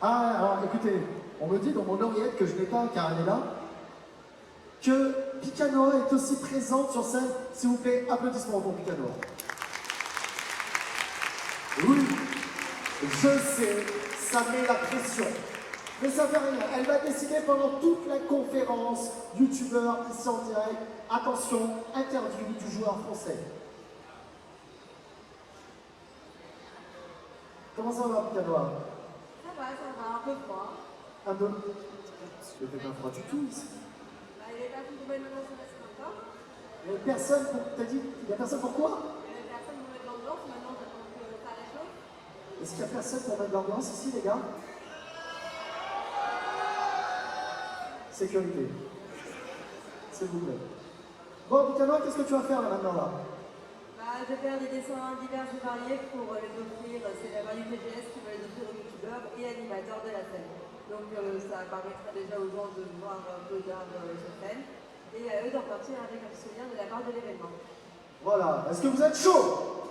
Ah, alors écoutez, on me dit dans mon oreillette que je n'ai pas car elle est là, que Picanoa est aussi présente sur scène. S'il vous plaît, applaudissements pour Picanoa. Oui, je sais, ça met la pression. Mais ça fait rien, elle va décider pendant toute la conférence, youtubeur, ici en direct, attention, interview du joueur français. Comment ça va, Picanoa? Ça va, un peu froid. Un peu. Il fait pas froid du tout ici. Bah, il est pas tout tombé maintenant sur la scène encore. Il y a personne pour. T'as dit, il y a personne pour quoi? Il y a personne pour mettre l'ambiance, maintenant j'attends que ça réchauffe. Est-ce qu'il y a personne pour mettre l'ambiance ici, les gars? Sécurité. S'il vous plaît. Bon, Picanoa, qu'est-ce que tu vas faire là maintenant là? Bah, je vais faire des dessins divers et variés pour les offrir. C'est la du TGS qui va les offrir aux youtubeurs et animateurs de la scène. Donc ça permettra déjà aux gens de voir un peu d'art sur scène et à eux d'en partir avec un souvenir de la part de l'événement. Voilà. Est-ce que vous êtes chaud?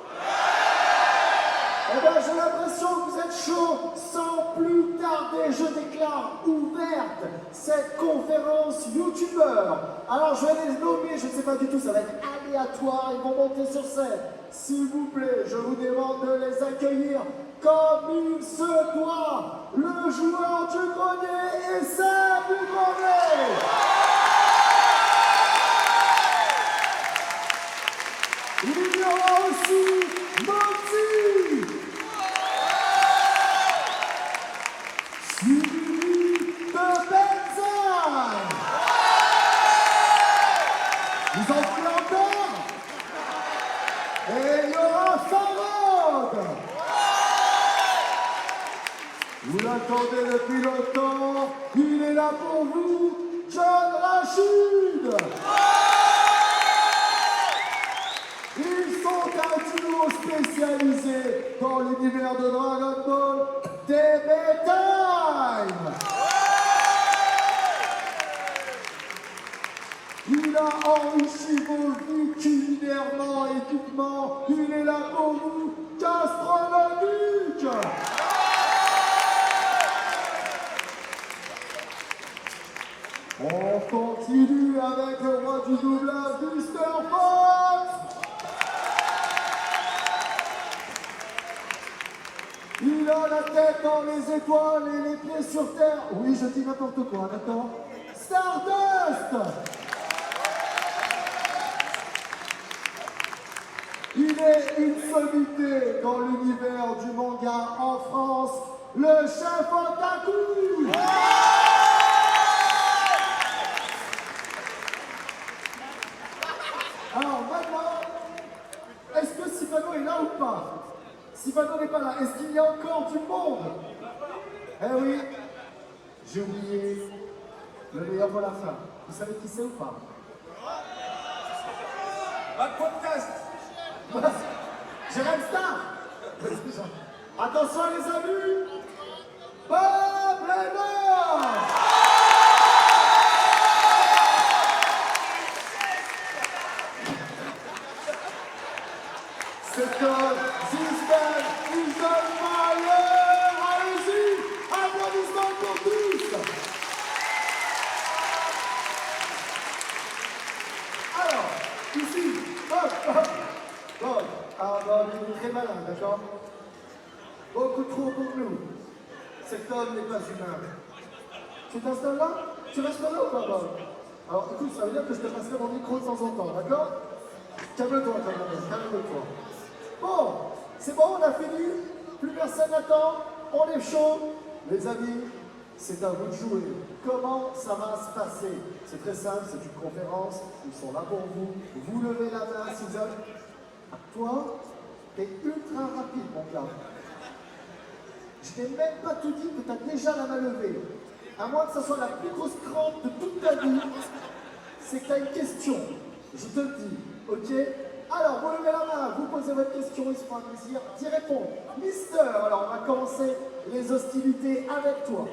Eh bien, j'ai l'impression que vous êtes chaud. Sans plus tarder, je déclare ouverte cette conférence youtubeur. Alors, je vais les nommer, je ne sais pas du tout, ça va être aléatoire, ils vont monter sur scène. S'il vous plaît, je vous demande de les accueillir comme il se doit. Le joueur du grenier et Sam du grenier. Il y aura aussi Monty. Suivi de Benzaï. Vous en voulez encore? Et il y aura Farod. Vous l'attendez depuis longtemps, il est là pour vous, John Rachid. Ils sont un duo spécialisé dans l'univers de Dragon Ball DB Time. Il a enrichi vos vies culinairement et équipement. Il est là pour vous, gastronomique. On continue avec le roi du doublage, Mr. Fox. Il a la tête dans les étoiles et les pieds sur terre. Oui, je dis n'importe quoi, d'accord? Stardust. Il est une sommité dans l'univers du manga en France, le chef Otaku. Alors maintenant, est-ce que Sifano est là ou pas? Sifano n'est pas là. Est-ce qu'il y a encore du monde? Eh oui, j'ai oublié le meilleur pour la fin. Vous savez qui c'est ou pas? Pas de podcast. Jérém Star. Attention les amis, Bob Lennon. C'est un système is on fire. Allez-y, applaudissements pour tous. Alors, ici, Bob, Bob, il est très malin, d'accord? Beaucoup trop pour nous. Cet homme n'est pas humain. Tu t'installes là? Tu restes là ou pas, Bob? Alors écoute, ça veut dire que je te passerai mon micro de temps en temps, d'accord? Calme-toi, calme-toi. Bon, c'est bon, on a fini. Plus personne n'attend. On est chaud. Les amis, c'est à vous de jouer. Comment ça va se passer? C'est très simple, c'est une conférence. Ils sont là pour vous. Vous levez la main si vous avez... Toi, t'es ultra rapide, mon gars. Je t'ai même pas tout dit que t'as déjà la main levée. À moins que ça soit la plus grosse crampe de toute ta vie, c'est que t'as une question. Je te le dis, ok? Alors, vous levez la main, vous posez votre question, il se fera plaisir d'y répondre. Mister, alors on va commencer les hostilités avec toi.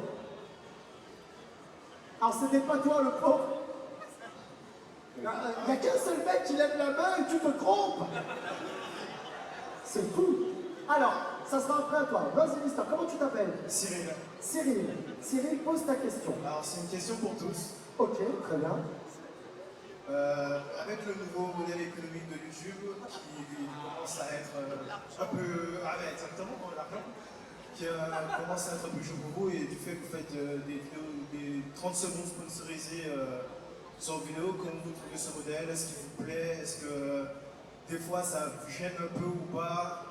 Alors, c'était pas toi le pauvre. Il n'y a qu'un seul mec qui lève la main et tu te trompes. C'est fou. Alors, Ça sera après à toi. Vas-y, Mister, comment tu t'appelles? Cyril. Cyril. Cyril, pose ta question. Alors c'est une question pour tous. Ok, très bien. Avec le nouveau modèle économique de YouTube qui commence à être un peu... Ah ouais, exactement, l'argent. Qui commence à être un peu chaud pour vous et du fait que vous faites des vidéos, des 30 secondes sponsorisées sur vidéo, comment vous trouvez ce modèle? Est-ce qu'il vous plaît? Est-ce que des fois ça vous gêne un peu ou pas?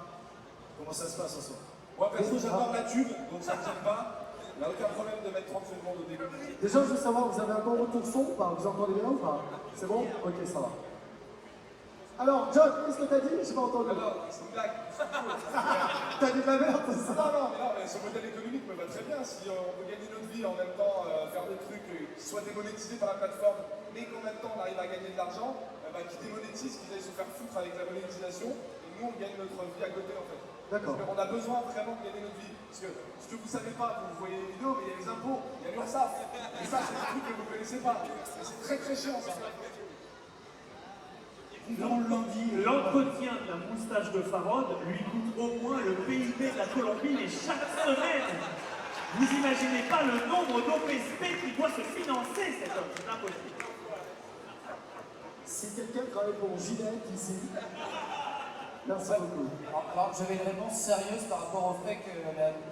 Comment ça se passe en soi? Moi perso j'adore la tube, donc ça ne me gêne pas. Il n'y a aucun problème de mettre 30 secondes au début. Déjà, je veux savoir, vous avez un bon retour son ou pas? Vous entendez bien ou pas? C'est bon? Ok, ça va. Alors, John, qu'est-ce que t'as dit? J'ai pas entendu. Non, c'est une blague. T'as dit de la merde, c'est ça? Non, mais ce modèle économique me va très bien. Si on veut gagner notre vie en même temps, faire des trucs qui soient démonétisés par la plateforme, mais qu'en même temps on arrive à gagner de l'argent, qui démonétisent, qu'ils aillent se faire foutre avec la monétisation, et nous on gagne notre vie à côté en fait. D'accord. Parce qu'on a besoin vraiment de gagner notre vie. Parce que ce que vous savez pas, vous voyez les vidéos, mais il y a les impôts, il y a l'URSSAF. Et ça, c'est des trucs que vous connaissez pas. Et c'est très très chiant ça. L'entretien de la moustache de Farod lui coûte au moins le PIB de la Colombie, mais chaque semaine. Vous imaginez pas le nombre d'OPSP qui doit se financer, cet homme, c'est impossible. Si quelqu'un travaille pour Gillette ici, merci beaucoup. Alors j'avais une réponse sérieuse par rapport au fait que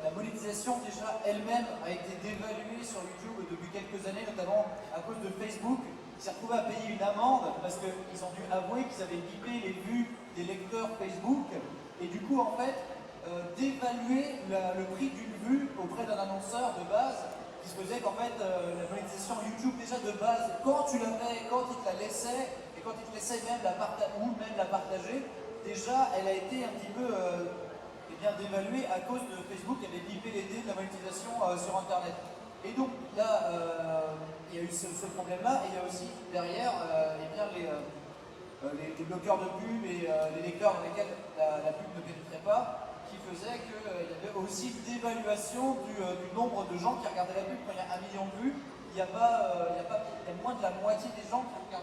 la monétisation déjà elle-même a été dévaluée sur YouTube depuis quelques années, notamment à cause de Facebook, qui s'est retrouvé à payer une amende parce qu'ils ont dû avouer qu'ils avaient bipé les vues des lecteurs Facebook et du coup en fait d'évaluer le prix d'une vue auprès d'un annonceur de base qui se faisait qu'en fait la monétisation YouTube déjà de base, quand tu l'avais, quand il te la laissait et quand il te laissait même la partager, déjà elle a été un petit peu dévaluée à cause de Facebook qui avait bipé les dés de la monétisation sur internet. Et donc là, il y a eu ce problème-là, et il y a aussi derrière les bloqueurs de pub et les lecteurs dans lesquels la pub ne pénétrait pas, qui faisaient qu'il y avait aussi une dévaluation du nombre de gens qui regardaient la pub. Quand il y a 1 million de vues, il y a moins de la moitié des gens qui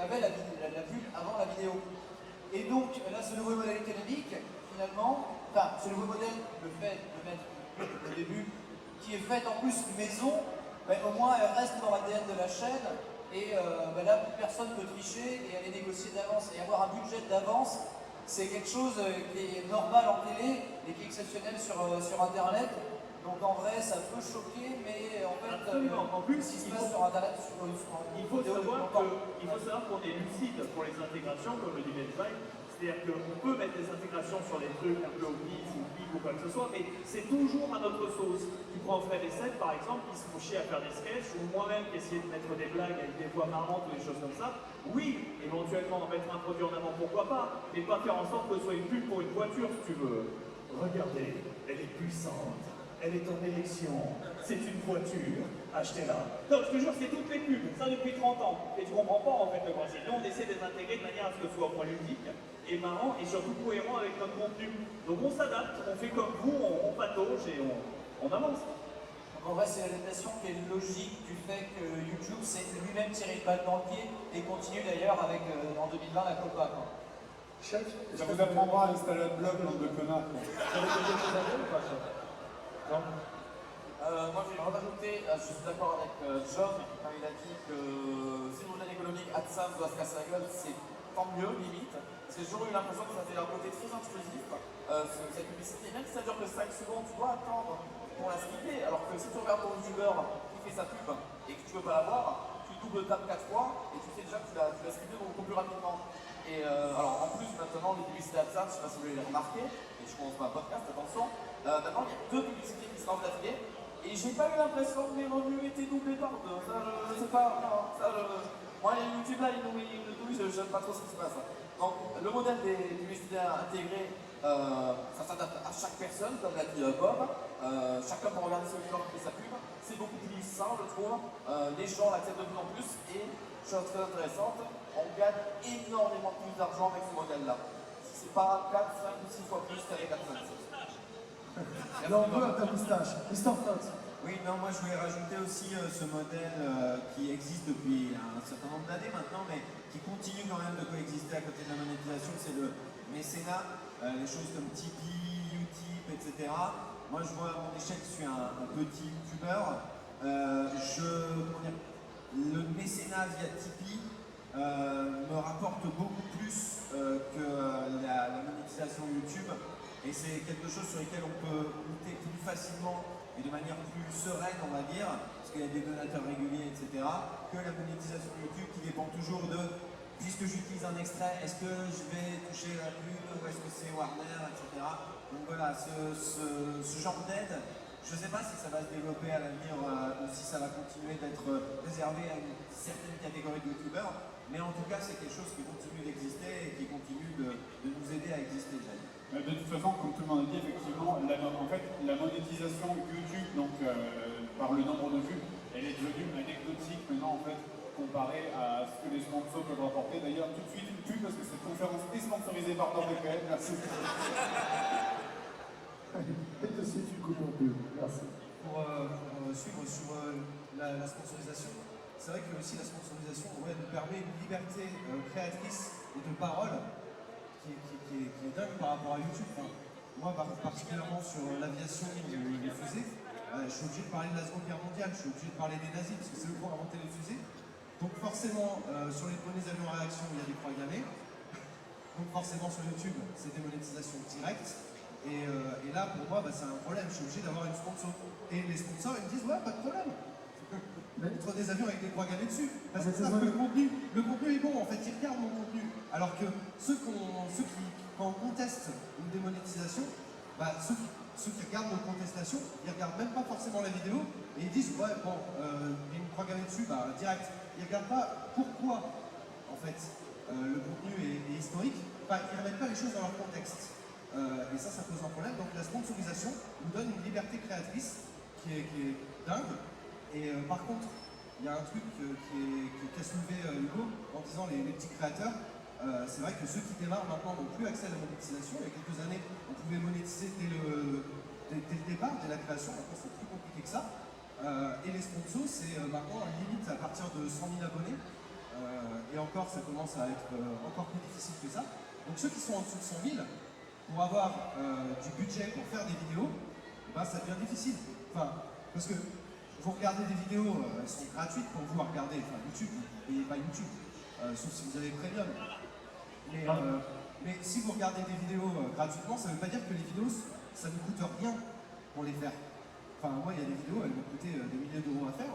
avaient la pub avant la vidéo. Et donc là, ce nouveau modèle économique, finalement, enfin, ce nouveau modèle, le fait de mettre une pub au début, qui est faite en plus maison, ben, au moins elle reste dans l'ADN de la chaîne et ben là plus personne peut tricher et aller négocier d'avance et avoir un budget d'avance, c'est quelque chose qui est normal en télé et qui est exceptionnel sur internet. Donc en vrai ça peut choquer, mais en fait En plus, ce qui se passe sur internet il faut savoir qu'on est lucide pour les intégrations, comme le dit Benzaï. C'est-à-dire qu'on peut mettre des intégrations sur les trucs un peu obvious ou big ou quoi que ce soit, mais c'est toujours à notre sauce. Tu prends Fred et Seth par exemple, qui se font chier à faire des sketchs, ou moi-même qui essayer de mettre des blagues avec des voix marrantes ou des choses comme ça. Oui, éventuellement mettre un produit en avant, pourquoi pas, mais pas faire en sorte que ce soit une pub pour une voiture si tu veux. Regardez, elle est puissante, elle est en élection, c'est une voiture, achetez-la. Non, je te jure, c'est toutes les pubs, ça depuis 30 ans. Et tu comprends pas en fait le principe. Nous, on essaie de les intégrer de manière à ce que ce soit au moins ludique et marrant et surtout cohérent avec notre contenu. Donc on s'adapte, on fait comme vous, on patauge et on avance. Donc en vrai, c'est l'adaptation qui est logique du fait que YouTube s'est lui-même tiré une balle dans le pied et continue d'ailleurs avec en 2020 la Copa. Chef, Ça vous apprendra à installer un blog, bande de connards. Moi, je vais rajouter, je suis d'accord avec John quand il a dit que si le modèle économique AdSense doit se casser la gueule, c'est tant mieux, limite. Parce que j'ai toujours eu l'impression que ça fait un côté très intrusif, cette publicité. Même si ça dure que 5 secondes, tu dois attendre pour la skipper. Alors que si tu regardes ton youtubeur qui fait sa pub et que tu veux pas la voir, tu double tapes 4 fois et tu sais déjà que tu l'as skippé beaucoup plus rapidement. Et alors en plus, maintenant, les publicités AdSense, je sais pas si vous les remarqué, et je commence ma podcast, attention, maintenant il y a 2 publicités qui se lancent d'affilée. Et j'ai pas eu l'impression que mes revenus étaient doublés par 2. Ça, je sais pas. Non, ça, moi, YouTube là, ils nous douillent, je n'aime pas trop ce qui se passe. Donc, le modèle des publicités intégrées, ça s'adapte à chaque personne, comme l'a dit Bob. Chacun peut regarder celui qui fait sa pub. C'est beaucoup plus sain, je trouve. Les gens l'acceptent de plus en plus. Et, chose très intéressante, on gagne énormément plus d'argent avec ce modèle-là. C'est pas 4, 5 ou 6 fois plus qu'avec AdSense. alors on veut à ta moustache. Mister Fox. Oui, non, moi je voulais rajouter aussi ce modèle qui existe depuis un certain nombre d'années maintenant, mais qui continue quand même de coexister à côté de la monétisation, c'est le mécénat, les choses comme Tipeee, Utip, etc. Moi, je vois à mon échelle, je suis un petit youtubeur. Le mécénat via Tipeee me rapporte beaucoup plus que la monétisation YouTube. Et c'est quelque chose sur lequel on peut lutter plus facilement et de manière plus sereine, on va dire, parce qu'il y a des donateurs réguliers, etc., que la monétisation YouTube qui dépend toujours de, puisque j'utilise un extrait, est-ce que je vais toucher la pub ou est-ce que c'est Warner, etc. Donc voilà, ce genre d'aide, je ne sais pas si ça va se développer à l'avenir ou si ça va continuer d'être réservé à une certaine catégorie de youtubeurs, mais en tout cas c'est quelque chose qui continue d'exister et qui continue de nous aider à exister. De toute façon, comme tout le monde a dit, effectivement, la monétisation YouTube, donc par le nombre de vues, elle est devenue anecdotique maintenant en fait, comparée à ce que les sponsors peuvent rapporter. D'ailleurs, tout de suite une pub parce que cette conférence est sponsorisée par NordVPN. Merci. Et de suite, une coupe en deux. Merci. Pour suivre sur la sponsorisation, c'est vrai que aussi la sponsorisation nous permet une liberté créatrice et de parole qui est dingue par rapport à YouTube. Enfin, moi, particulièrement sur l'aviation, les fusées, je suis obligé de parler de la Seconde Guerre mondiale, je suis obligé de parler des nazis parce que c'est eux qui ont inventé les fusées. Donc forcément, sur les premiers avions à réaction, il y a des croix gammées. Donc forcément sur YouTube, c'est des monétisations directes. Et là, pour moi, c'est un problème. Je suis obligé d'avoir une sponsor. Et les sponsors, ils me disent, ouais, pas de problème. Mettre des avions avec des croix gammées dessus. Parce que le contenu est bon, en fait, ils regardent mon contenu. Alors que ceux qui, quand on conteste une démonétisation, ceux qui regardent nos contestations, ils regardent même pas forcément la vidéo et ils disent, ouais, bon, il y a une croix gammée dessus, direct. Ils regardent pas pourquoi, en fait, le contenu est historique. Enfin, ils remettent pas les choses dans leur contexte. Et ça pose un problème. Donc la sponsorisation nous donne une liberté créatrice qui est dingue. Et par contre, il y a un truc qu'a soulevé Hugo en disant les petits créateurs. C'est vrai que ceux qui démarrent maintenant n'ont plus accès à la monétisation. Il y a quelques années, on pouvait monétiser dès le départ, dès la création. Maintenant, c'est plus compliqué que ça. Et les sponsors, c'est maintenant limite à partir de 100 000 abonnés. Et encore, ça commence à être encore plus difficile que ça. Donc ceux qui sont en dessous de 100 000, pour avoir du budget pour faire des vidéos, ça devient difficile. Enfin, parce que vous regardez des vidéos, elles sont gratuites pour vous à regarder. Enfin, YouTube, vous ne payez pas YouTube, sauf si vous avez Premium. Mais si vous regardez des vidéos gratuitement, ça ne veut pas dire que les vidéos, ça ne coûte rien pour les faire. Enfin, moi, il y a des vidéos, elles m'ont coûté des milliers d'euros à faire,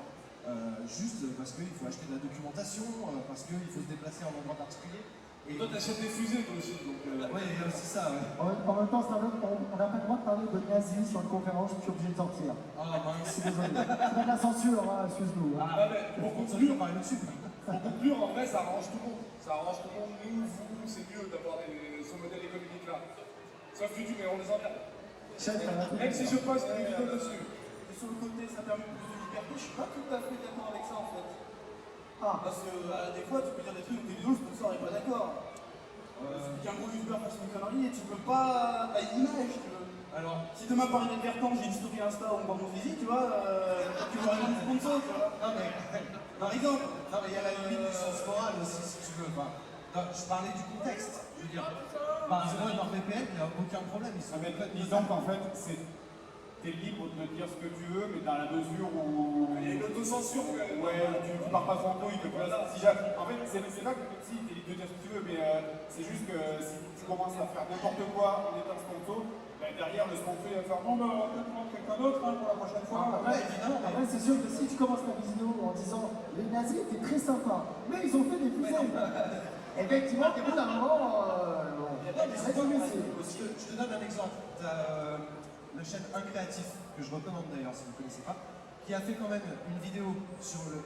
juste parce qu'il faut acheter de la documentation, parce qu'il faut se déplacer à un endroit particulier. Et toi, t'achètes des fusées, toi aussi. Donc, ouais, il y a aussi ça, ouais. En même temps, on n'a pas le droit de parler de nazis sur une conférence, je suis obligé de sortir. Ah, mince. Je suis désolé. C'est de la censure, hein, excuse-nous. Hein. Pour conclure, en vrai, ça arrange tout le monde. Ça arrange tout le monde. Nous, vous, c'est mieux d'avoir ce modèle économique-là. Sauf YouTube, mais on les emmerde. Même si je poste des vidéos dessus. Et sur le côté, ça permet plus de liberté. Je suis pas tout à fait d'accord avec ça, en fait. Parce que des fois, tu peux dire des trucs, des vidéos, le sponsor n'est pas d'accord. Qu'un gros youtubeur fasse une connerie et tu peux pas. T'as une image, tu veux. Alors, si demain par inadvertance j'ai une story Insta ou on voit mon physique, tu vois, tu vois rien de sponsor, tu vois. Non, mais par exemple, il y a la limite du sens moral aussi, si tu veux. Je parlais du contexte. Je veux dire, par exemple, NordVPN, il n'y a aucun problème. Disons qu'en fait, t'es libre de dire ce que tu veux, mais dans la mesure où. Il y a une autocensure. Ouais, tu pars pas trop couille. En fait, c'est pas que si t'es libre de dire ce que tu veux, mais c'est juste que si tu commences à faire n'importe quoi en étant sponsor, derrière le sponsor il va faire bon, on va peut-être prendre quelqu'un d'autre pour la prochaine fois. Après, c'est sûr que si tu commences ta vidéo en disant les nazis étaient très sympas, mais ils ont fait des fusées. Effectivement, au bout d'un moment, je te donne un exemple. La chaîne Incréatif, que je recommande d'ailleurs si vous ne connaissez pas, qui a fait quand même une vidéo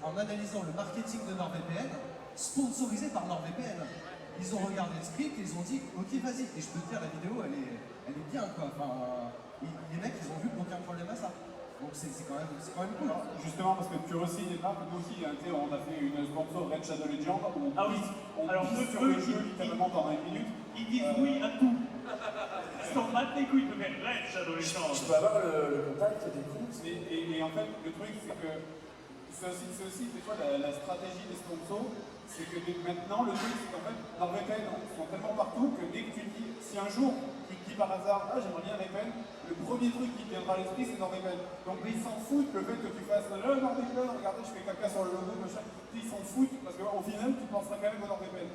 en analysant le marketing de NordVPN, sponsorisé par NordVPN. Ils ont regardé le script et ils ont dit ok vas-y. Et je peux te dire la vidéo elle est bien quoi. Enfin, les mecs ils ont vu aucun problème à ça. Donc c'est quand même cool. Justement parce que tu aussi des marques, nous aussi on a fait une sponsor Red Shadow Legend où on pisse sur le jeu littéralement pendant une minute. Ils disent oui à tout. Ils s'en battent les couilles de mettre Red Shadow Legend. Tu peux avoir le contact des comptes. Et en fait, le truc, c'est que c'est aussi des fois la stratégie des sponsors, c'est que maintenant, le truc, c'est qu'en fait, NordVPN sont tellement partout que dès que tu dis, si un jour, ils dis par hasard, ah j'aimerais bien Repen, le premier truc qui te viendra à l'esprit c'est NordVPN. Donc ils s'en foutent le fait que tu fasses NordVPN, regardez je fais caca sur le logo, machin, ils s'en foutent parce qu'au final tu penseras quand même au NordVPN.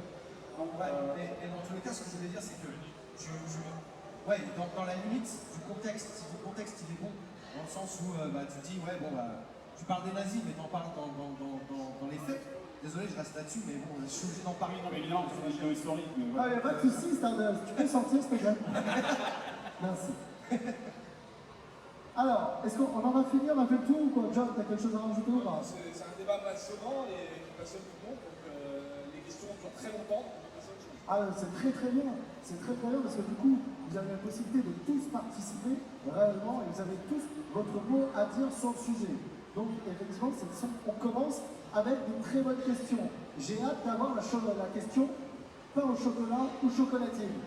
Donc, Ouais, mais dans tous les cas, ce que je voulais dire, c'est que ouais, dans la limite du contexte, si le contexte il est bon, dans le sens où tu dis, ouais, bon, tu parles des nazis, mais t'en parles dans les faits. Désolé, je reste là-dessus, mais bon, je suis obligé d'en parler. non mais évidemment, c'est une vidéo historique. Mais Ah, il n'y a pas de soucis, Stardust. Tu peux sortir, s'il te plaît. Merci. Alors, est-ce qu'on en a fini, on a fait le tour ou quoi? John, t'as quelque chose à rajouter ou pas? C'est un débat passionnant et qui passionne tout le monde, donc les questions durent très longtemps. Ah, c'est très très bien. C'est très très bien parce que du coup, vous avez la possibilité de tous participer réellement et vous avez tous votre mot à dire sur le sujet. Donc, effectivement, on commence avec des très bonnes questions. J'ai hâte d'avoir la question pain au chocolat ou chocolatine.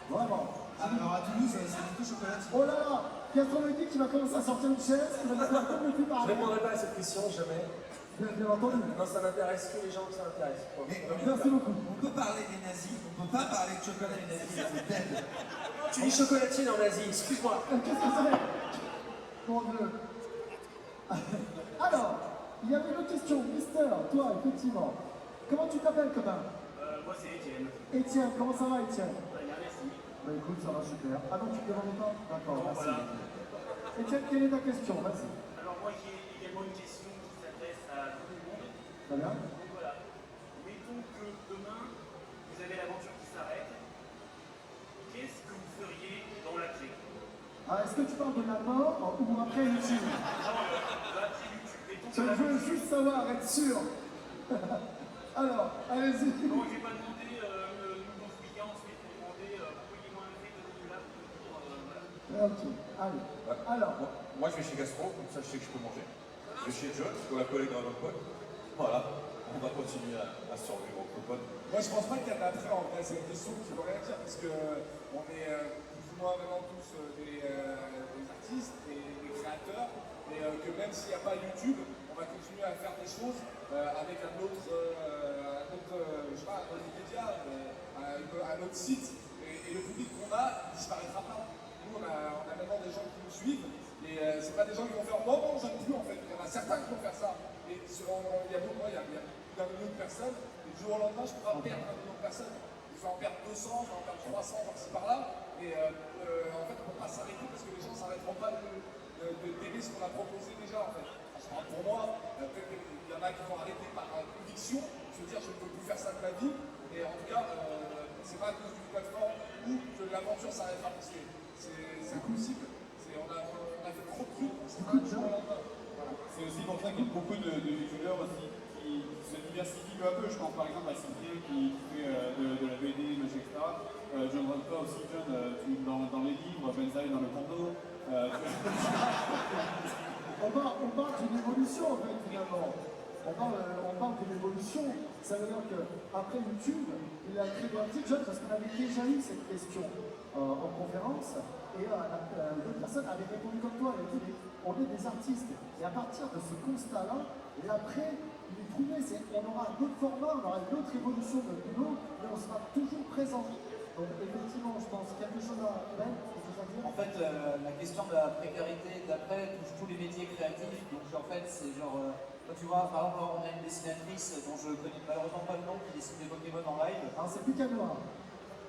Vraiment. Alors à Toulouse, c'est plutôt chocolatine. Oh là là, Gastronomie qui va commencer à sortir une chaise, qui va nous faire comme le plus Je parler. répondrai pas à cette question, jamais. Bien entendu. Non, ça n'intéresse que les gens que ça intéresse. Merci beaucoup. On peut parler des nazis, on peut pas parler de chocolat des nazis, c'est dead. Tu dis chocolatine en Asie, excuse-moi. Qu'est-ce que c'est? Mon Dieu. Alors, il y avait une autre question. Mister, toi, effectivement. Comment tu t'appelles, copain? Moi, c'est Étienne. Étienne, comment ça va, Étienne? Bien, merci. Bah écoute, ça va super. Ah non, tu te demandes pas? D'accord, Non, merci. voilà. Étienne, quelle est ta question? Vas-y. Alors, moi, j'ai également une question qui s'adresse à tout le monde. Très bien. Donc voilà. Mettons que demain, vous avez l'aventure qui s'arrête. Qu'est-ce que vous feriez dans l'après? Ah, est-ce que tu parles de la mort ou après YouTube? Non, l'après YouTube. Mettons Je que veux juste savoir, être sûr. Alors, allez-y. Non, je vais pas demander nous dans ce week-end, ensuite je vais demander envoyez-moi un mail de là pour voilà. Ok, allez. Alors, Moi je vais chez Gastro, comme ça je sais que je peux manger. Je vais chez John, je dois la collègue dans notre pote. Voilà, on va continuer à survivre entre potes. Moi, je pense pas qu'il y a d'après en vrai, c'est une question qui veut rien dire parce que on est plus ou moins maintenant tous des artistes, des créateurs, et que même s'il n'y a pas YouTube, on va continuer à faire des choses avec un autre je sais pas, un autre média, un autre site, et le public qu'on a ne disparaîtra pas. Nous, on a maintenant des gens qui nous suivent, et c'est pas des gens qui vont faire non, j'aime plus en fait. Il y en a certains qui vont faire ça, et il y a beaucoup, il y a plus d'un million de personnes. Du jour au lendemain, je ne peux pas perdre 1 million de personnes. Je vais en perdre 200, je vais en perdre 300 par-ci par-là. Et en fait, on ne peut pas s'arrêter parce que les gens ne s'arrêteront pas d'aimer ce qu'on a proposé déjà. En fait. Pour moi, peut-être qu'il y en a qui vont arrêter par conviction, se dire je ne peux plus faire ça de ma vie. Et en tout cas, c'est pas à cause d'une plateforme où que l'aventure s'arrêtera parce que c'est impossible. On a fait trop de trucs, c'est pas du jour au lendemain. Voilà. C'est aussi pour ça qu'il y a beaucoup de youtubeurs aussi qui se diversifient peu à peu. Je pense par exemple à Cyprien qui fait de la BD, machin, etc. John Rodka aussi, John, dans les livres, Benzaï dans le condo. on parle d'une évolution en fait finalement. On parle d'une évolution. Ça veut dire qu'après YouTube, il a créé un petit John parce qu'on avait déjà eu cette question en conférence et d'autres personnes avaient répondu comme toi. Elle a dit on est des artistes. Et à partir de ce constat-là, et après, il est trouvé, on aura un autre format, on aura une autre évolution de boulot, mais on sera toujours présent. Donc effectivement, je pense quelque chose à dire. En fait, la question de la précarité d'après touche tous les métiers créatifs. Donc en fait, c'est genre, quand tu vois, par exemple, on a une dessinatrice dont je connais malheureusement pas le nom qui dessine des Pokémon en live. Alors c'est Picadora.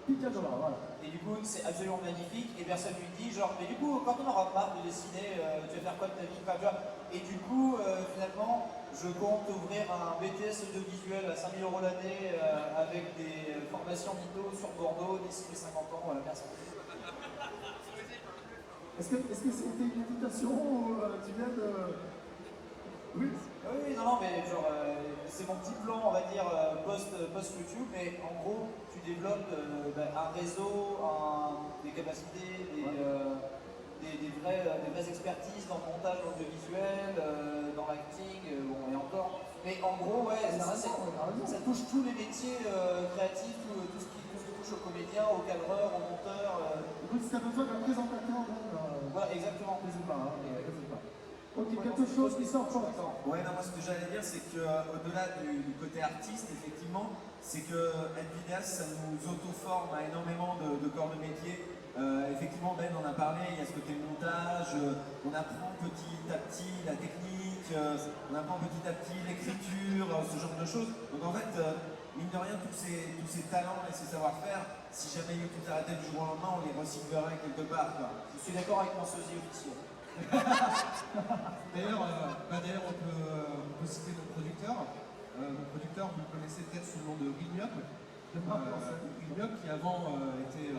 Picadora, voilà. Et du coup, c'est absolument magnifique. Et personne lui dit, genre, mais du coup, quand on aura marre de dessiner, tu vas faire quoi de ta vie? Enfin, tu vois. Et du coup, finalement, je compte ouvrir un BTS audiovisuel à 5 000 € l'année avec des formations mytho sur Bordeaux d'ici les 50 ans. Voilà, merci. Est-ce que c'était une invitation ou tu viens de... Oui. Oui, non, mais genre, c'est mon petit plan, on va dire, post-YouTube, mais en gros, tu développes un réseau, des capacités, des vraies expertises dans le montage audiovisuel, dans l'acting, bon, et encore. Mais en gros, ouais, ça touche tous les métiers créatifs, tout ce qui touche aux comédiens, aux cadreurs, aux monteurs. Écoute, si t'as besoin d'un présentateur, voilà, exactement. N'hésite pas, n'hésite pas. Ok, quelque chose qui sort pour l'instant. Ouais, non, moi ce que j'allais dire, c'est qu'au-delà du côté artiste, effectivement, c'est que être vidéaste, ça nous auto-forme à énormément de corps de métier. Effectivement, Ben en a parlé, il y a ce côté montage, on apprend petit à petit la technique, on apprend petit à petit l'écriture, ce genre de choses. Donc en fait, mine de rien, tous ces talents et ces savoir-faire, si jamais YouTube s'arrêtait du jour au lendemain, on les recyclerait quelque part, quoi. Je suis d'accord avec mon sosie officiel. D'ailleurs, on peut citer notre producteur. Notre producteur, vous le connaissez peut-être sous le nom de Rilmup. Rilmup qui avant était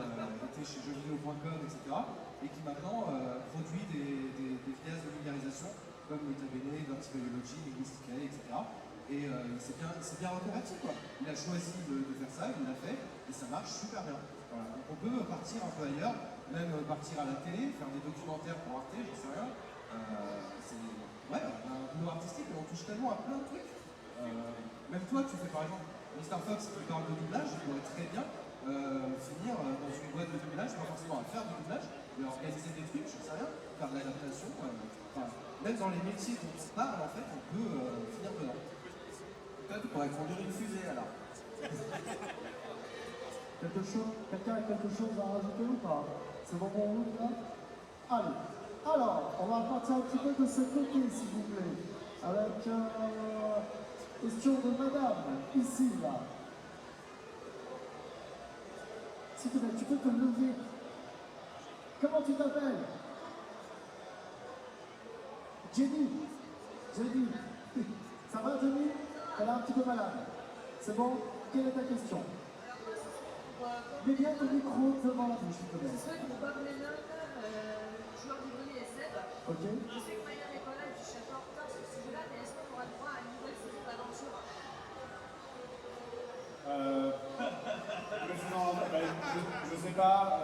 chez jeuxvideo.com, etc. et qui maintenant produit des vidéos de vulgarisation comme Nota Bene, Dirty Biology, Linguisticae, etc. Et il s'est bien reconverti, quoi. Il a choisi de faire ça, il l'a fait, et ça marche super bien. Voilà. Donc on peut partir un peu ailleurs, même partir à la télé, faire des documentaires pour Arte, j'en sais rien. Ouais, un boulot artistique, mais on touche tellement à plein de trucs. Même toi, tu fais par exemple Mr. Fox qui parle de doublage, il pourrait très bien finir dans une boîte de doublage, pas forcément à faire du doublage, mais à organiser des trucs, je sais rien, faire de l'adaptation. Même dans les métiers dont on parle, en fait, on peut finir dedans. Peut-être qu'on pourrait conduire une fusée alors. Quelqu'un a quelque chose à rajouter ou pas? C'est bon pour vous là? Allez, alors, on va partir un petit peu de ce côté s'il vous plaît, avec question de madame, ici là. S'il te plaît, tu peux te lever. Comment tu t'appelles? Jenny. Jenny. Ça va Jenny? Elle est un petit peu malade. C'est bon? Quelle est ta question? Mets bien ton micro devant la bouche, s'il te plaît. Je souhaite pour Bob Lennon, joueur du Bonnet et Seb. Ok. Je sais que Maya n'est pas là, je suis un peu en retard sur ce sujet-là, mais est-ce qu'on aura droit à une nouvelle saison d'aventure? Je sais pas.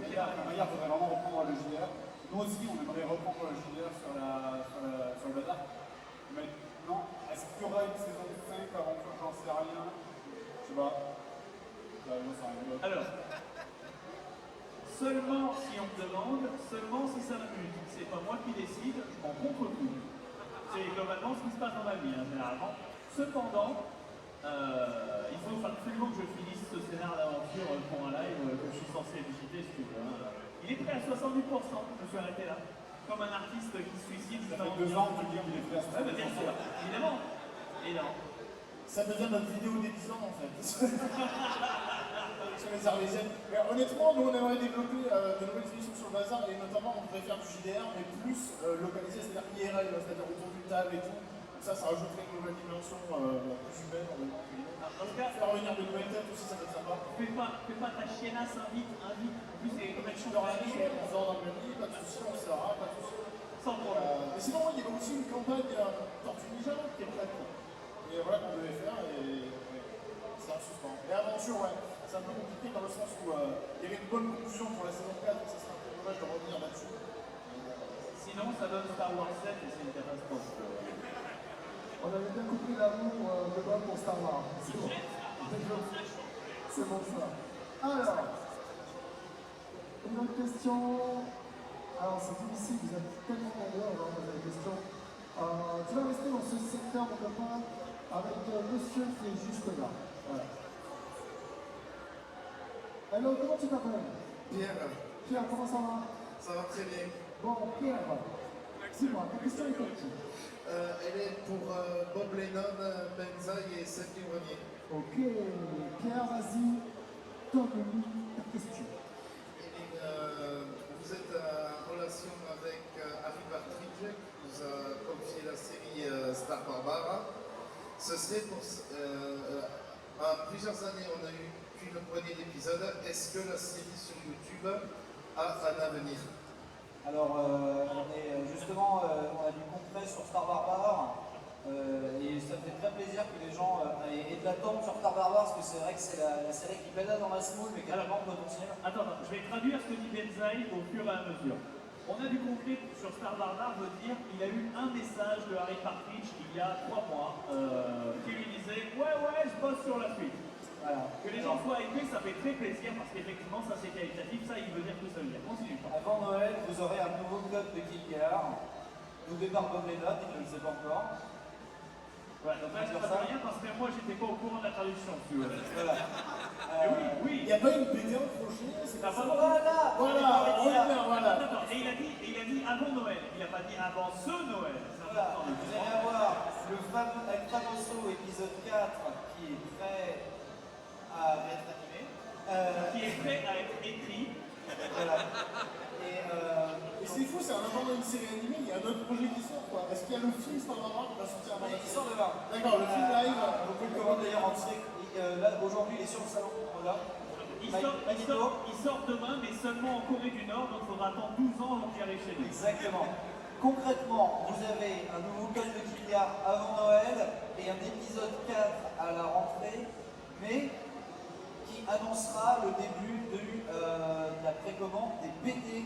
Maya faudrait vraiment reprendre le JDR. Nous aussi, on aimerait reprendre le JDR sur le bazar. Mais non, est-ce qu'il y aura une saison 5 avant que j'en sais rien? Je sais pas. Alors, seulement si on me demande, seulement si ça m'amuse. C'est pas moi qui décide, je m'en contre tout. C'est globalement ce qui se passe dans ma vie, hein, généralement. Cependant, il faut absolument que je finisse ce scénar d'aventure pour un live que je suis censé visiter, si tu veux. Il est prêt à 70%, je me suis arrêté là. Comme un artiste qui se suicide. Ça fait 2 ans que tu dis qu'il est prêt à 70%. Bien sûr, évidemment. Évidemment. Ça devient notre vidéo des 10 ans en fait. Sur les Arlésiennes. Mais honnêtement, nous on aimerait développer de nouvelles émissions sur le bazar et notamment on devrait faire du JDR mais plus localisé, c'est-à-dire IRL, c'est-à-dire autour d'une table et tout. Donc ça rajouterait une nouvelle dimension plus humaine. En tout cas, faire revenir de nouvelles têtes aussi, ça peut être sympa. Fais pas ta chiennasse, invite. En plus, c'est comme Je suis dans la nuit, on dort dans le lit, pas de soucis, on sera, pas de soucis. Sans problème. Mais sinon, il y avait aussi une campagne Tortue Ninja qui est prête. Et voilà qu'on devait faire et c'est un suspens. Mais aventure, ouais, c'est un peu compliqué dans le sens où il y avait une bonne conclusion pour la saison 4, donc ça serait un peu dommage de revenir là-dessus. Sinon, ça donne Star Wars 7 et c'est une catastrophe. On avait bien compris l'amour de Bob pour Star Wars. C'est bon. C'est bon ça. Alors, une autre question. Alors c'est difficile, vous êtes tellement nombreux à avoir posé la question. Tu vas rester dans ce secteur, mon copain, avec monsieur qui est juste là. Voilà. Alors, comment tu t'appelles? Pierre. Pierre, comment ça va? Ça va très bien. Bon, Pierre, dis-moi, ta question est pour qui? Elle est pour Bob Lennon, Benzaï et Seth Grenier. Ok, Pierre, vas-y, donne-nous ta question. Vous êtes en relation avec Harry Partridge, qui vous a confié la série Star Barbara. Ce serait pour. En plusieurs années, on a eu qu'une poignée d'épisodes. Est-ce que la série sur YouTube a un avenir? Alors, on a du concret sur Star Barbara. Et ça me fait très plaisir que les gens aient de l'attente sur Star Barbara, parce que c'est vrai que c'est la série qui pédale dans la semoule, mais qui a vraiment potentiel. Attends, je vais traduire ce que dit Benzaï au fur et à mesure. On a du concret sur Star Barbara, veut dire qu'il a eu un message de Harry Partridge il y a 3 mois qui lui disait « Ouais, je bosse sur la suite ». Voilà. Que les gens soient hypés, ça fait très plaisir parce qu'effectivement ça c'est qualitatif, ça il veut dire que ça veut dire. Continue. Avant Noël, vous aurez un nouveau code de Kill Gear, doublé par Bob Lennon, il ne le sait pas encore. Voilà, donc là, je ne ça. rien parce que moi, j'étais pas au courant de la traduction. Tu vois. Voilà. Oui, Il n'y a pas une BD en projet, c'est Ça pas ça. va. Voilà, Voilà, on est bien, voilà. Attends, et il a dit avant Noël. Il n'a pas dit avant ce Noël. C'est Voilà, important de vous le allez dire. avoir le fameux El Famoso épisode 4 qui est prêt à être animé. Qui est prêt à être écrit. Voilà. Et c'est fou, c'est en attendant une série animée, il y a un autre projet qui sort quoi. Est-ce qu'il y a le film Star Wars qui va sortir avant la Il série sort demain. D'accord, le film live. Vous pouvez le commander d'ailleurs entier. Là, aujourd'hui, il est sur le salon. Voilà. Il sort demain, mais seulement en Corée du Nord, donc il faudra attendre 12 ans avant qu'il arrive chez nous. Exactement. Concrètement, vous avez un nouveau code de Kiliar avant Noël et un épisode 4 à la rentrée, mais qui annoncera le début de la précommande des BD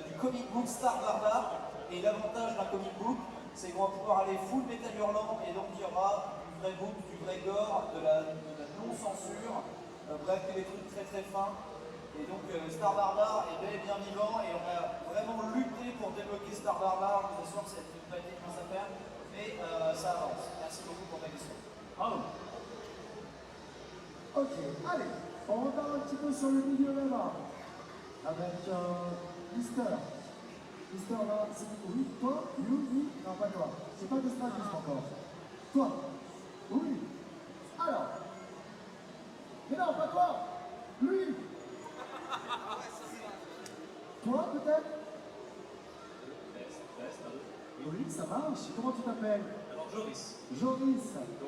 du comic book Star Barbare. Et l'avantage d'un comic book, c'est qu'on va pouvoir aller full métal hurlant et donc il y aura du vrai book, du vrai gore, de la non-censure, bref, des trucs très très fins. Et donc Star Barbare est bel et bien vivant et on a vraiment lutté pour débloquer Star Barbare. Je vous assure que c'est une petite mince affaire, mais ça avance. Merci beaucoup pour ta question. Bravo. Ok, allez, on repart un petit peu sur le milieu là-bas. Avec Mister. Mister là, c'est oui, toi, oui, non pas toi. C'est pas de stratégie encore. Toi, oui. Alors. Mais non, pas toi. Lui. Toi peut-être. Oui, ça marche. Comment tu t'appelles? Alors Joris. Joris.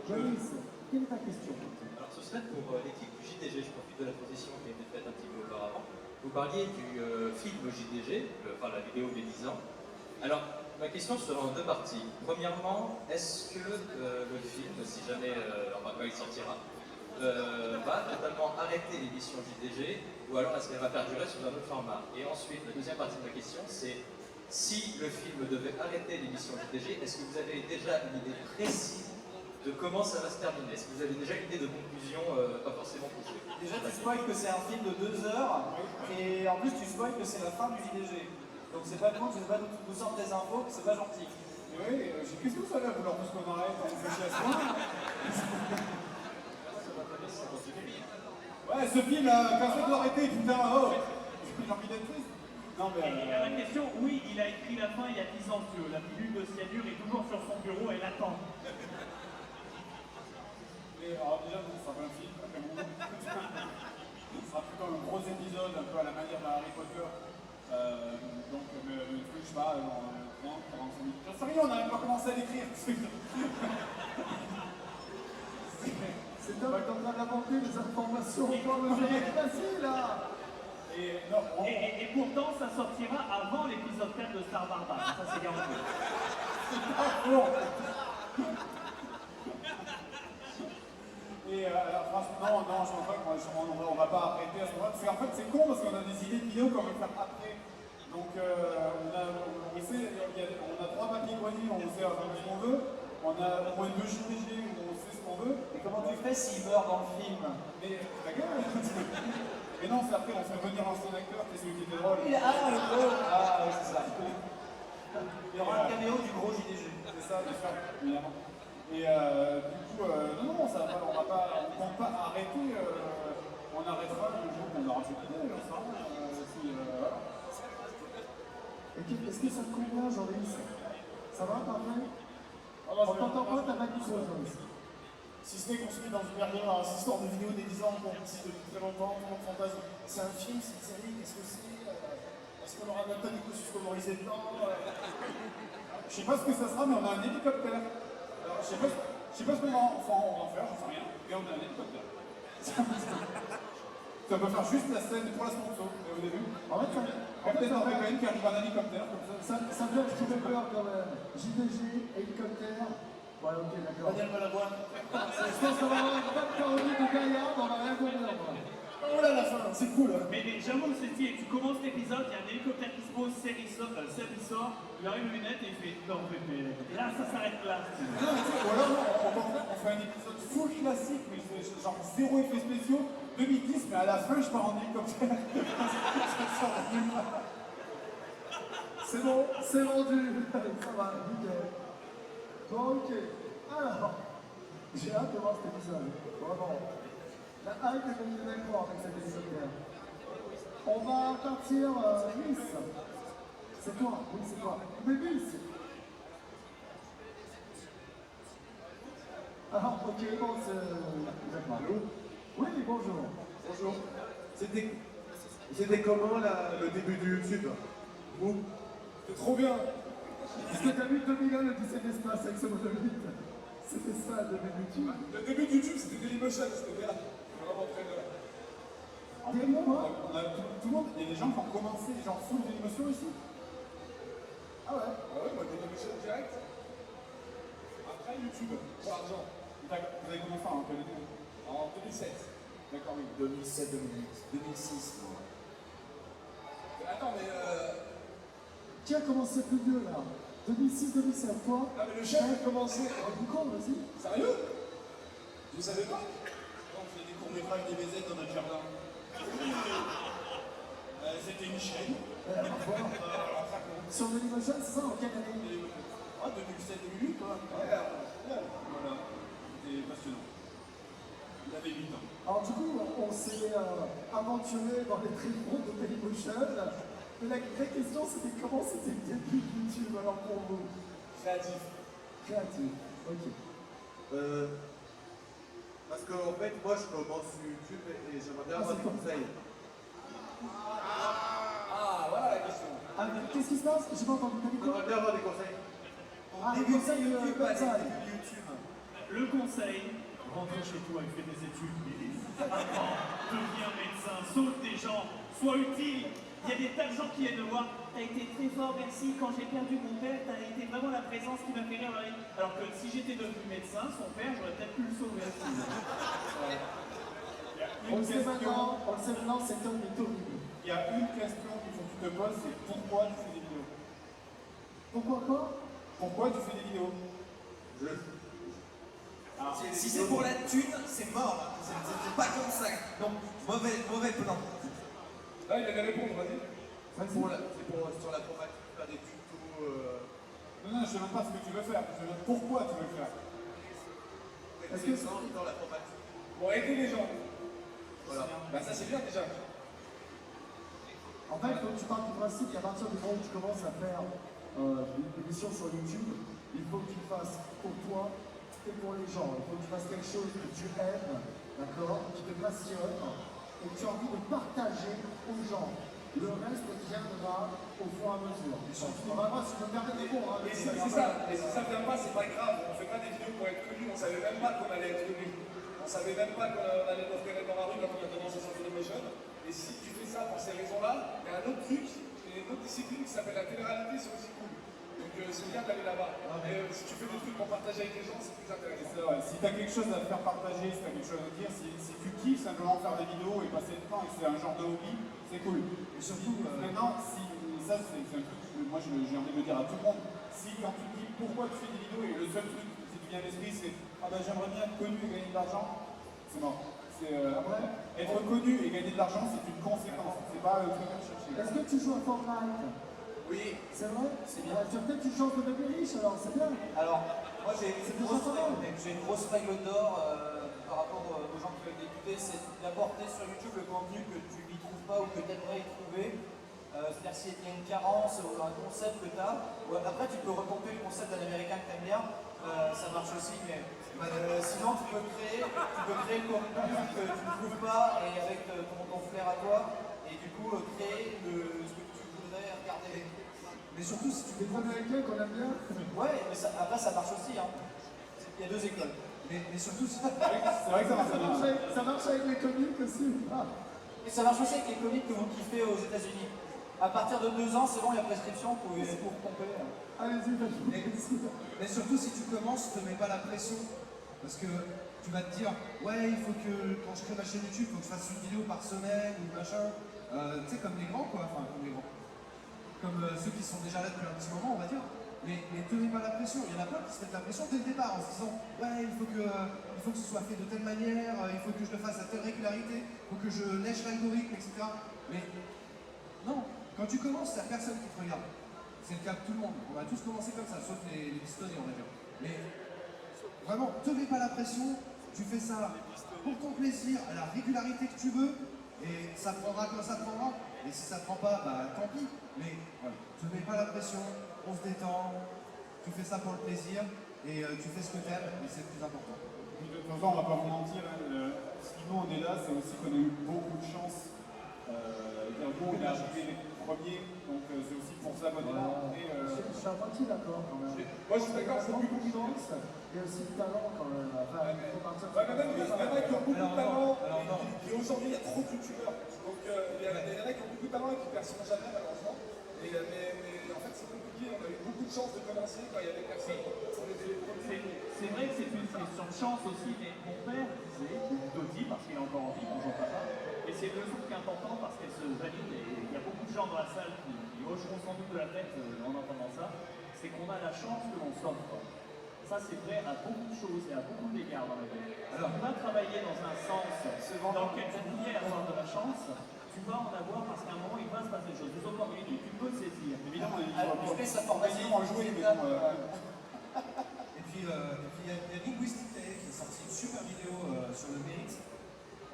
Joris, quelle est ta question? Alors ce serait pour l'équipe du JDG, je profite de la transition qui a été faite un petit peu auparavant. Vous parliez du film JDG, enfin la vidéo des 10 ans. Alors ma question sera en deux parties. Premièrement, est-ce que le film, si jamais enfin, quand il sortira, va totalement arrêter l'édition JDG ou alors est-ce qu'elle va perdurer sous un autre format? Et ensuite, la deuxième partie de ma question, c'est si le film devait arrêter l'émission JDG, est-ce que vous avez déjà une idée précise de comment ça va se terminer? Est-ce que vous avez déjà une idée de conclusion, pas forcément poussée? Déjà, tu spoil que c'est un film de 2 heures et en plus, tu spoil que c'est la fin du JDG. Donc, c'est pas cool, c'est pas nous sortir des infos, c'est pas gentil. Oui, qu'est-ce que vous savez à vouloir tous qu'on arrête en négociation? Ouais, ce film, quand ça doit arrêter, putain, oh! J'ai envie d'être triste. Non, mais. Et à la question, oui, il a écrit la fin il y a 10 ans, si tu veux. La pilule de cyanure est toujours sur son bureau, elle attend. Mais alors déjà, ce sera pas un film, après mon ce sera plutôt un gros épisode, un peu à la manière de Harry Potter. Donc le truc, je sais pas, 30, 45 minutes. J'en sais rien, on n'a même pas commencé à l'écrire. C'est top, t'es en train d'inventer des informations encore le facile là. Et pourtant, ça sortira avant l'épisode 4 de Star Barbare. Ça, c'est garanti. Et alors, franchement, non, je pense pas qu'on va pas arrêter à ce moment-là. Parce qu'en fait, c'est con parce qu'on a des idées de vidéos qu'on veut faire après. Donc, on a 3 papiers greniers où on sait ce qu'on veut. On a au moins 2 JDG où on sait ce qu'on veut. Et comment tu fais s'il meurt dans le film? Mais ta gueule. Mais non, c'est après, on fait venir l'ancien acteur qui est celui qui était drôle. Ah, le gros. Ah, oui, c'est ça. Il y aura un caméo du gros JDG. C'est ça, bien sûr, évidemment. Et du coup, non, ça va pas, on compte pas arrêter, on arrêtera le jour qu'on aura fait l'idée, on sera Est-ce que ça te convient, Joris? Ça va, parfait? On t'entend pas, t'as pas dit quoi, Joris? Si ce n'est qu'on se met dans une période, cette histoire de vidéo des 10 ans qu'on utilise depuis très longtemps, tout le monde fantasme. C'est un film, c'est une série, qu'est-ce que c'est? Est-ce qu'on aura même pas des coups colorisés dedans? Je sais pas ce que ça sera, mais on a un hélicoptère. Alors, je sais pas ce qu'on va en faire, j'en sais rien, mais on a un hélicoptère. Ça peut faire juste la scène pour la sponsor, vous avez vu? En fait, Captain American qui arrive en hélicoptère, comme ça. Ça vient un petit peu peur quand même. JDG, hélicoptère. Ouais, ok, d'accord. Daniel Balavoine. Je pense qu'on va avoir une bonne parodie de Gaillard, on va rien comprendre. Oh là, la fin, c'est cool. Mais j'avoue, c'est stylé. Tu commences l'épisode, il y a un hélicoptère qui se pose, Seb il sort, il arrive aux lunettes et il fait non, et là, ça s'arrête là. Ou alors, on fait un épisode full classique, mais genre 0 effets spéciaux, 2010, mais à la fin, je pars en hélicoptère. C'est bon, c'est vendu. Ça va, nickel. Bon, ok. Alors, J'ai hâte de voir cet épisode. Vraiment. La hype est comme d'accord avec cet épisode. On va partir Miss. C'est toi, oui c'est toi. Mais Miss. Alors, ok, bon, c'est... Oui, bonjour. Bonjour. C'était comment le début de YouTube? Vous? C'est trop bien. Est-ce que t'as vu 2001 l'Odyssée de l'espace avec ce monolithe? C'était ça le début de YouTube. Le début de YouTube, c'était Dailymotion, c'était bien. Vraiment très bien. En fait, tout le monde, il y a des gens qui ont commencé, genre full d'émotion ici. Ah ouais? Ah ouais, moi Dailymotion direct. Après YouTube, pour l'argent. Vous avez commencé en quelle année? En 2007. D'accord, oui. 2007, 2006. Attends, mais Qui a commencé plus vieux là? 2006-2007, toi? ah, mais le chef a commencé. Nico, vas-y. Sérieux? Vous savez pas? On faisait des courts-métrages DBZ dans notre jardin. C'était une chaîne. Sur Dailymotion, c'est ça, en quelle année? Ah, 2007-2008, quoi. Voilà. C'était passionnant. Il avait 8 ans. Alors du coup, on s'est aventuré dans les tréfonds de Dailymotion. Mais la vraie question, c'était comment c'était le début de YouTube alors pour vous? Créatif. Créatif, ok. Parce qu'en fait, moi, je commence sur YouTube et j'aimerais bien avoir des conseils. Ah, voilà la question. Ah, qu'est-ce qui se passe? J'ai pas entendu, t'as dit quoi? J'aimerais bien avoir des conseils. Ah, le conseil de bataille. Le conseil, rentre chez toi et fais des études, Billy. Apprends, deviens médecin, sauve des gens, sois utile. Il y a des tas de gens qui viennent me voir. T'as été très fort, merci. Quand j'ai perdu mon père, t'as été vraiment la présence qui m'a fait rire. Alors que si j'étais devenu médecin, son père, j'aurais peut-être pu le sauver aussi. On le sait maintenant, cet homme est horrible. Il y a une question qu'il faut que tu te poses, c'est pourquoi tu fais des vidéos? Pourquoi quoi? Pourquoi tu fais des vidéos? Si c'est pour la thune, c'est mort. C'est pas comme ça. Donc, mauvais plan. Là, il allait répondre, vas-y. C'est pour sur la chromatique, faire des tutos. Non, je sais même pas ce que tu veux faire, je veux dire pourquoi tu veux le faire. Est-ce que c'est dans la chromatique? Pour aider les gens. Voilà. Bah ça c'est bien déjà. En fait, tu parles du principe qu'à partir du moment où tu commences à faire une émission sur YouTube, il faut que tu le fasses pour toi et pour les gens. Il faut que tu fasses quelque chose que tu aimes, d'accord, qui te passionne et que tu as envie de partager aux gens. Le reste viendra au fur et à mesure. Vraiment, si je me permets des mots, hein, Et c'est ça, et si ça vient pas, c'est pas grave. On fait pas des vidéos pour être connus, on savait même pas qu'on allait être connus. On savait même pas qu'on allait nous repérer dans la rue quand on a commencé sur Dailymotion. Et si tu fais ça pour ces raisons-là, il y a un autre truc, une autre discipline qui s'appelle la télé-réalité, c'est aussi cool. Donc c'est bien d'aller là-bas. Et si tu fais des trucs pour partager avec les gens, c'est plus intéressant. C'est vrai, si tu as quelque chose à faire partager, si tu as quelque chose à dire, si tu kiffes simplement faire des vidéos et passer du temps et que c'est un genre de hobby, c'est cool. Et surtout, maintenant, si ça c'est un truc que moi j'ai envie de le dire à tout le monde, si quand tu te dis pourquoi tu fais des vidéos et le seul truc qui te vient à l'esprit c'est ah ben j'aimerais bien être connu et gagner de l'argent, c'est mort. Être connu et gagner de l'argent c'est une conséquence, c'est pas le truc à chercher. Est-ce que tu joues à Fortnite? Oui. C'est vrai? C'est bien. Tu as peut-être une chance de devenir riche alors, c'est bien. Alors, moi j'ai une grosse règle d'or par rapport aux gens qui veulent débuter, c'est d'apporter sur YouTube le contenu que tu n'y trouves pas ou que tu aimerais y trouver. C'est-à-dire s'il y a une carence ou un concept que tu as, ou après tu peux repomper le concept d'un américain que tu aimes bien, ça marche aussi, mais sinon tu peux créer le contenu que tu ne trouves pas et avec ton flair à toi, et du coup créer ce que tu voudrais regarder. Mais surtout si tu fais des américains qu'on aime bien. Ouais, mais après ça marche aussi. Hein. Il y a deux écoles. Mais surtout, c'est vrai que ça marche bien. Ça marche avec les comiques aussi. Ah. Et ça marche aussi avec les comiques que vous kiffez aux États-Unis. À partir de 2 ans, c'est bon, il y a prescription pour pomper. Allez-y, mais surtout, si tu commences, ne te mets pas la pression. Parce que tu vas te dire, ouais, il faut que quand je crée ma chaîne YouTube, il faut que je fasse une vidéo par semaine ou machin. Tu sais, comme les grands, quoi. Enfin, comme les grands. Comme ceux qui sont déjà là depuis un petit moment, on va dire. Mais te mets pas la pression. Il y en a plein qui se mettent la pression dès le départ en se disant, ouais, il faut que ce soit fait de telle manière, il faut que je le fasse à telle régularité, il faut que je lèche l'algorithme, etc. Mais non, quand tu commences, il n'y a personne qui te regarde. C'est le cas de tout le monde. On va tous commencer comme ça, sauf les pistonnés, on va dire. Mais Vraiment, te mets pas la pression, tu fais ça pour ton plaisir, à la régularité que tu veux, et ça prendra quand ça prendra. Et si ça prend pas, bah tant pis. Mais voilà, te mets pas la pression, on se détend, tu fais ça pour le plaisir, et tu fais ce que t'aimes, et c'est le plus important. De toute façon, on va pas vous mentir, hein, si nous on est là, c'est aussi qu'on a eu beaucoup de chance. Nous, on est arrivé les premiers, donc c'est aussi pour ça qu'on est là. Je suis à moitié d'accord quand même. Moi, je suis d'accord, c'est beaucoup de chance. Et aussi le talent quand même. Enfin, il faut partir sur Même il y en a qui ont beaucoup de talent, non. et aujourd'hui, il y a trop de youtubeurs. Donc, il y en a qui ont beaucoup de talent et qui ne perceront jamais, malheureusement. Mais en fait, c'est compliqué. On a eu beaucoup de chance de commencer quand il y avait personne. On était les premiers. C'est vrai que c'est une question de chance aussi, mais mon père disait, ou te dit parce qu'il est encore en vie, bonjour papa, et c'est une leçon qui est importante parce qu'elle se valide, et il y a beaucoup de gens dans la salle qui hocheront sans doute de la tête en entendant ça, c'est qu'on a la chance que l'on s'offre. Ça, c'est vrai à beaucoup de choses et à beaucoup d'égards dans la vie. Alors, tu vas travailler dans un sens dans lequel tu voulais avoir de la chance, tu vas en avoir parce qu'à un moment, il va se passer des choses. Des opportunités, tu peux le saisir. Évidemment, il Il fait sa formation en jouer, mais bon, Et puis il y a Linguistic TV qui a sorti une super vidéo sur le mérite.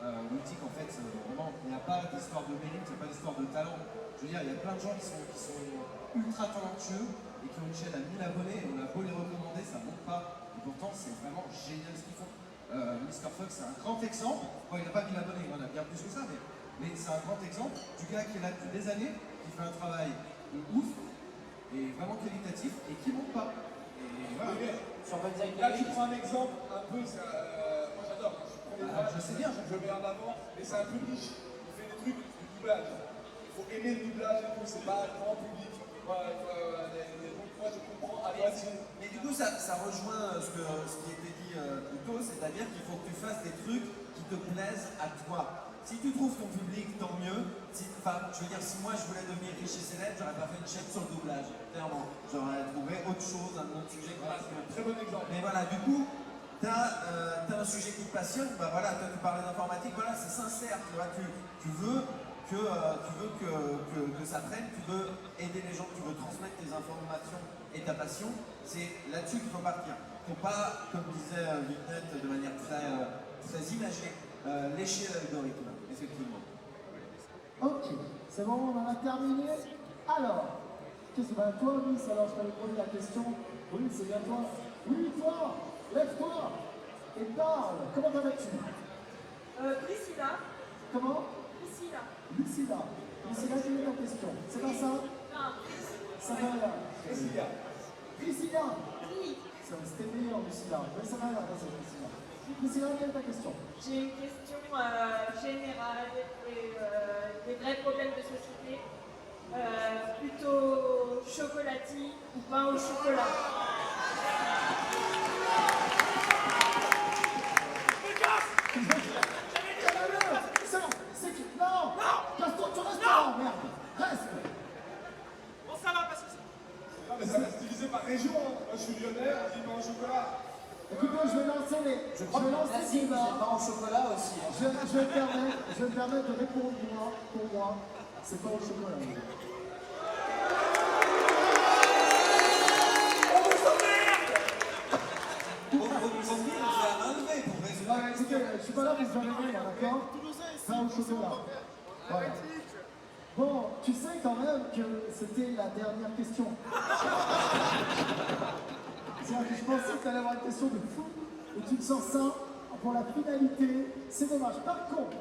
Où il dit qu'en fait, vraiment, il n'y a pas d'histoire de mérite, il n'y a pas d'histoire de talent. Je veux dire, il y a plein de gens qui sont ultra talentueux et qui ont une chaîne à 1000 abonnés et on a beau les recommander, ça ne monte pas. Et pourtant, c'est vraiment génial ce qu'ils font. Mr. Fox, c'est un grand exemple. Bon, il n'a pas 1000 abonnés, il en a bien plus que ça, mais c'est un grand exemple du gars qui est là depuis des années, qui fait un travail de ouf et vraiment qualitatif et qui ne monte pas. Et voilà. Là, tu prends un exemple un peu, moi j'adore. Je sais bien, je mets en avant, mais c'est un peu niche. Il fait des trucs du doublage. Il faut aimer le doublage et tout, c'est pas un grand public. Donc moi je comprends à moitié. Mais du coup, ça rejoint ce qui était dit plus tôt, c'est-à-dire qu'il faut que tu fasses des trucs qui te plaisent à toi. Si tu trouves ton public, tant mieux. Enfin, je veux dire, si moi je voulais devenir riche et célèbre, j'aurais pas fait une chaîne sur le doublage, clairement. J'aurais trouvé autre chose, un autre sujet. Très bon exemple. Mais voilà, du coup, t'as un sujet qui te passionne, bah voilà, toi tu parlais d'informatique, voilà, c'est sincère, tu vois, tu veux que ça traîne, tu veux aider les gens, tu veux transmettre tes informations et ta passion, c'est là-dessus qu'il faut partir. Faut pas, comme disait Vignette de manière très imagée, lécher l'algorithme, effectivement. Ok, c'est bon, on en a terminé. Alors, qu'est-ce que c'est toi, Miss? Alors, je t'avais posé la question. Oui, c'est bien toi. Oui, toi, lève-toi et parle. Comment t'appelles-tu? Priscilla. Comment? Priscilla. Lucilla. Lucilla, quelle est ta question? C'est pas ça? Non. Ça va là. Priscilla. Priscilla. Oui. C'était meilleur, Lucilla. Mais ça va là, Priscilla. Priscilla, quelle est ta question? J'ai une question générale et des vrais problèmes de société. Plutôt chocolatier ou pain au chocolat? C'est qui? Non! Casse-toi du restaurant, merde! Reste! Bon, ça va parce que non, mais ça va se diviser par région. Hein. Moi, je suis lyonnais, on dit pain au chocolat. Écoute-moi, je vais lancer les. Je crois que c'est pas en chocolat aussi. Hein. Je me permets de répondre pour moi, c'est pas au chocolat. Écoutez, je suis pas là pour vous amener, d'accord? Pas au chocolat. Voilà. Bon, tu sais quand même que c'était la dernière question. C'est-à-dire que je pensais que tu allais avoir une question de fou, et tu te sens ça pour la finalité. C'est dommage. Par contre,